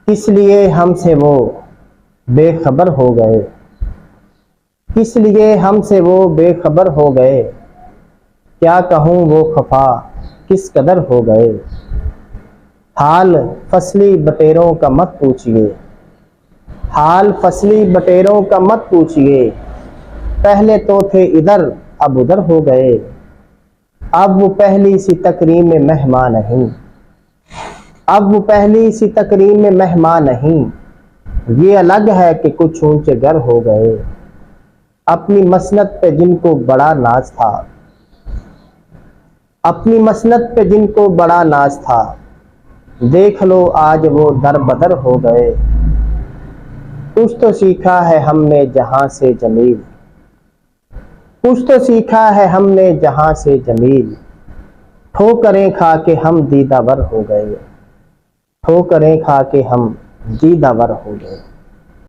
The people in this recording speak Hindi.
किस लिए हमसे वो बेखबर हो गए, किस लिए हमसे वो बेखबर हो गए, क्या कहूँ वो खफा किस कदर हो गए। हाल फसली बटेरों का मत पूछिए, हाल फसली बटेरों का मत पूछिए, पहले तो थे इधर अब उधर हो गए। अब वो पहली सी तकरीम में मेहमान नहीं, अब वो पहली सी तकरीम में मेहमान नहीं, ये अलग है कि कुछ ऊंचे घर हो गए। अपनी मसनत पे जिनको बड़ा नाज था, अपनी मसनत पे जिनको बड़ा नाज था, देख लो आज वो दर बदर हो गए। कुछ तो सीखा है हमने जहां से जमील, कुछ तो सीखा है हमने जहां से जमील, ठोकरें खा के हम दीदावर हो गए, ठोकरें खा के हम दीदावर हो गए।